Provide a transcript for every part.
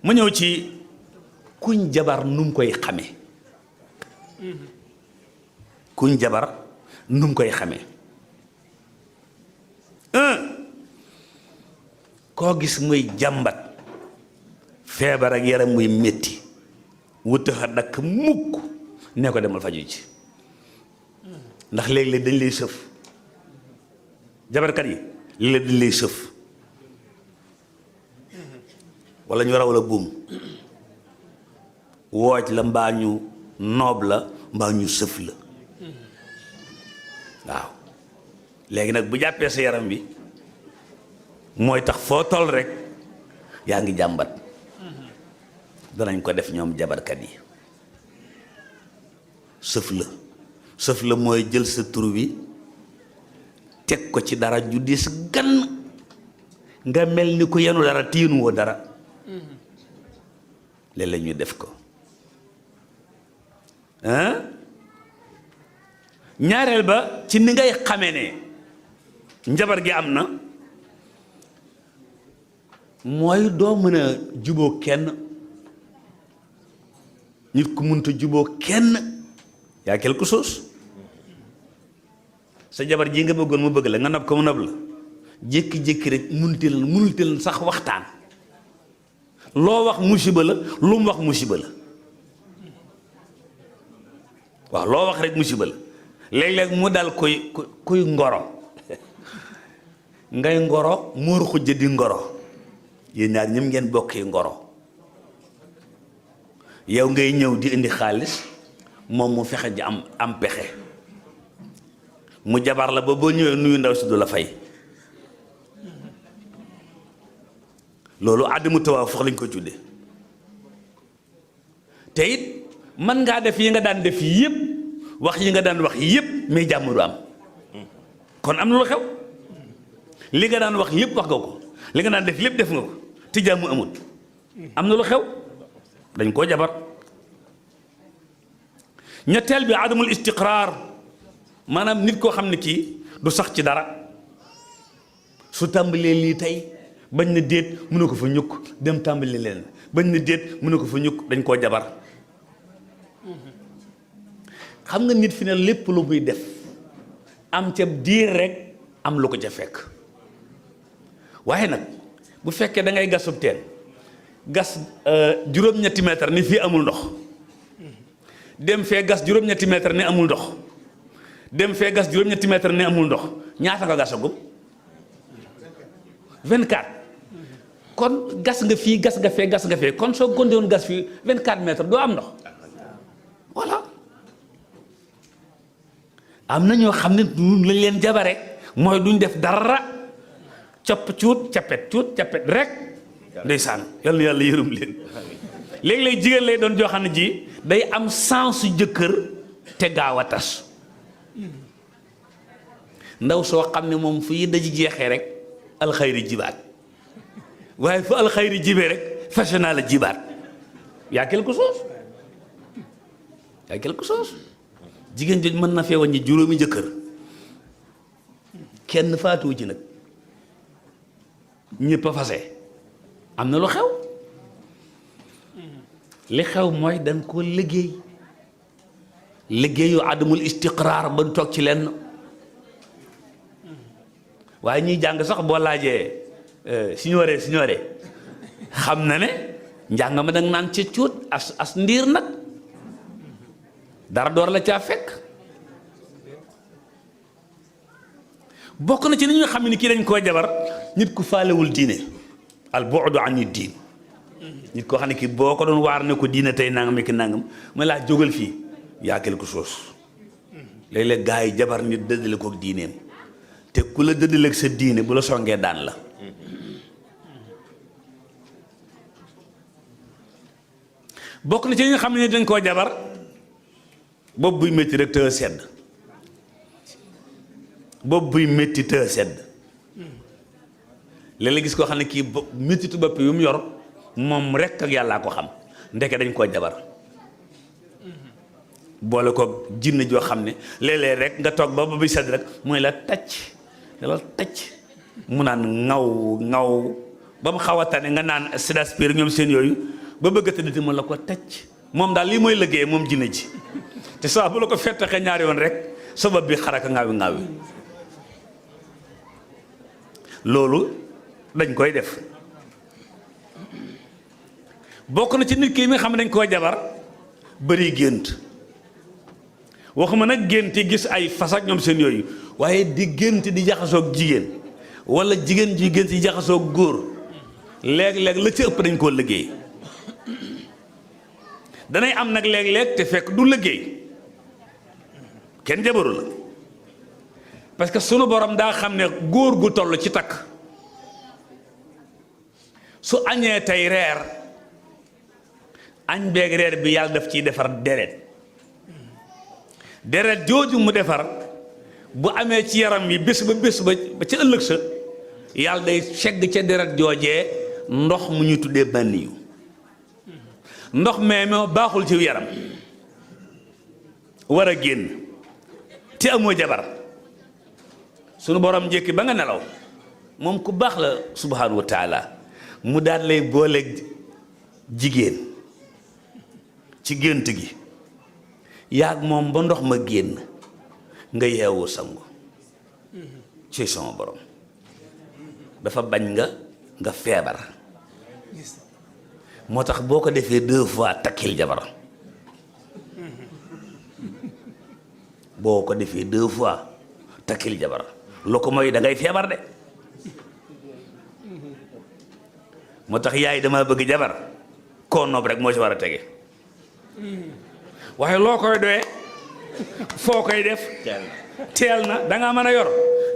ma ñëw ci kuñ jabar num koy xamee kuñ jabar num koy xamee koo gis muy jàmbat feebar ak yaram muy métti wutaxa dakk mukk ne ko demal faju ci ndax léeg-léeg dañ lay sëf jabarkat yi léeg-léeg dañ lay sëf wala ñu raw la buum wooj la mbaa ñu noob la mbaa ñu sëf la waaw léegi nag bu jàppee sa yaram bi mooy tax foo toll rek yaa ngi jàmbat danañ ko def ñoom jabarkat yi sëf la mooy jël sa tur wi teg ko ci dara ju diis gann nga mel ni ku yenu dara tiinuwoo dara léeg-léeg ñu def ko ñaareel ba ci ni ngay xamee ne njabar gi am na mooy doo mën a juboo kenn nit ku mënta juboo kenn yaa quelque chose sa jabar ji nga bëggoon mu bëgg la nga nopp ko mu nopp la jékki-jékki rek munul tel sax waxtaan loo wax musiba la lu mu wax musiba la waaw loo wax rek musiba la léeg-léeg mu dal kuy ngoro ngay ngoro muur xujja di ngoro yéen ñaar ñëm ngeen bokkee ngoro yow ngay ñëw di indi xaalis moom mu fexe ji am pexe mu jabar la ba boo ñëwee nuyu ndaw si du la fay loolu àddamu tawaafuq lañ ko tuddee te it mën ngaa def yi nga daan def yépp wax yi nga daan wax yépp mais jàmm du am kon am na lu xew li nga daan wax yépp wax nga ko li nga daan def lépp def nga ko te jàmm amut am na lu xew dañ koo jabar ñetteel bi adamul istiqraar maanaam nit koo xam ne kii du sax ci dara su tàmbalee lii tey bañ na déet mu ne ko fa ñukk dem tàmbali leen bañ na déet mu ne ko fa ñukk dañ koo jabar xam nga nit fi ne lépp lu muy def am ca diir rek am lu ko ca fekk waaye nag bu fekkee da ngay gasub teen gas juróom-ñetti mètre ni fii amul ndox dem fee gas juróom-ñetti mètre ni amul ndox dem fee gas juróom-ñetti mètre ni amul ndox ñaata nga gasagum 24 kon gas nga fii gas nga fee gas nga fee kon soo gonde woon gas fii 24 mètres doo am ndox voilà am na ñoo xam ne lañ leen jabare mooy duñ def dara copp cuut cappet rek ndeysaan yàlla na yàlla yërëm leen léeg-léeg jigéen lay doon joo xam ne ji day am sens su jëkkër te gaaw a tas ndaw soo xam ne moom fu yi daji jeexee rek alxayri jibaat waaye fu alxayri jibee rek fashion la jibaat yaa quelque chose jigéen jooju mën na fee wàññi juróomi jëkkër kenn faatuwu ci nag ñëpp a fase am na lu xew li xew mooy dañ ko liggéeyu adamul istiqraar ba du toog ci lenn waaye ñuy jàng sax boo laajee signore xam na ne njàng ma danga naan ca cuut as ndiir nag dara door la caa fekk bokk na ci ni ñu xam ne kii dañ koo jabar nit ku faalewul diine al bu'du ani diin nit koo xam ne kii boo ko doon waar ne ko diine tey nangam ki nangam ma laa jógal fii yaa quelque chose léeg-léeg gaa yi jabar nit dëddale kook diineem te ku la dëddaleeg sa diine bu la songee daan la bokk na ci ñi nga xam ne dañ koo jabar bopp buy métti rek te sedd bopp buy métti te sedd léeg-léeg gis koo xam ne kii méttitu bopp yu mu yor moom rek ak yàllaa ko xam ndeke dañ koo jabar boole ko jinne joo xam ne léeg-léeg rek nga toog ba ba bi sedd rek mooy la tacc dala tacc mu naan ŋaw ba mu xaw a tane nga naan Sidaspir ñoom seen yooyu ba bëgg a tëddati ma la ko tëcc moom daal lii mooy liggéey moom jinne ji te saa bu la ko fettaxee ñaari yoon rek sabab bi xaraka ngaawi loolu dañ koy def. bokk na ci nit ki mi xam dañ koo jabar bëri gént waxuma nag gént gis ay fas ak ñoom seen yooyu waaye di gént di jaxasoog jigéen wala jigéen ji gént di jaxasoog góor léeg-léeg la ci ëpp dañ koo liggéey. danay am nag léeg-léeg te fekk du liggéey kenn jabaru la parce que sunu borom daa xam ne góor gu toll ci takk su añee tey reer añ beeg reer bi yàlla daf ciy defar deret jooju mu defar bu amee ci yaram yi bés ba ci ëllëg sa yàlla day segg ca deret joojee ndox mu ñu tuddee bànniyu ndox mee moo baaxul ci yaram war a génn te amoo jabar sunu borom njëkki ba nga nelaw moom ku baax la subhanahu wa taala mu daal lay booleeg jigéen ci gént gi yaag moom ba ndox ma génn nga yeewu sangu ci sama borom dafa bañ nga feebar moo tax boo ko defee 2 fois takkil jabar boo ko defee 2 fois takkil jabar loo ko mooy da ngay feebar de moo tax yaay dama bëgg jabar koo noob rek moo ci war a tege waaye loo koy doyee foo koy def teel na danga mën a yor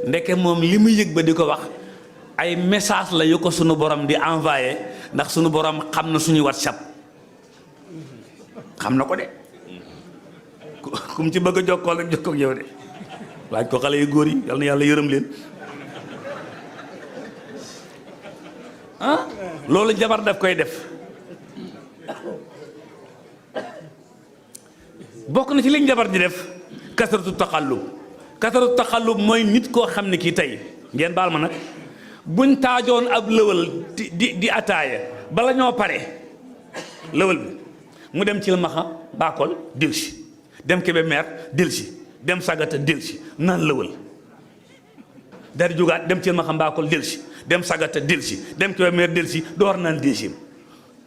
ndeke moom li mu yëg ba di ko wax ay message la yu ko sunu borom di envoyé ndax sunu borom xam na suñu WhatsApp xam na ko de kum ci bëgg a jokkoo rek jokkoo ak yow de laaj ko xale yu góor yi yal na yàlla yërëm leen loolu jabar daf koy def bokk na ci li jabar di def kasaratu taxallub mooy nit koo xam ne kii tey ngeen baal ma nag buñ taajoon ab lëwal di ataaya bala ñoo pare lëwal bi mu dem ci maxa baakol dil si dem Kébémer dil si dem sagata dil si naan lëwal dari jógaat dem ci maxa baakol dil si dem sagata dil si dem Kébémer dil si door naan deuxième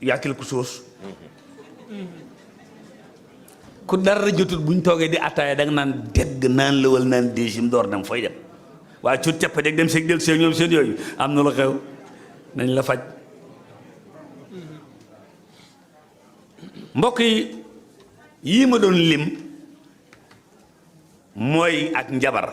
yaa quelque chose ku dara jotut buñ toogee di ataaya danga naan dégg naan lëwal naan deuxième door dem fooy dem waaye cut cappa deg dem seeg del seeg ñoom seen yooyu am na lu xew nañ la faj mbokk yi yii ma doon lim mooy ak njabar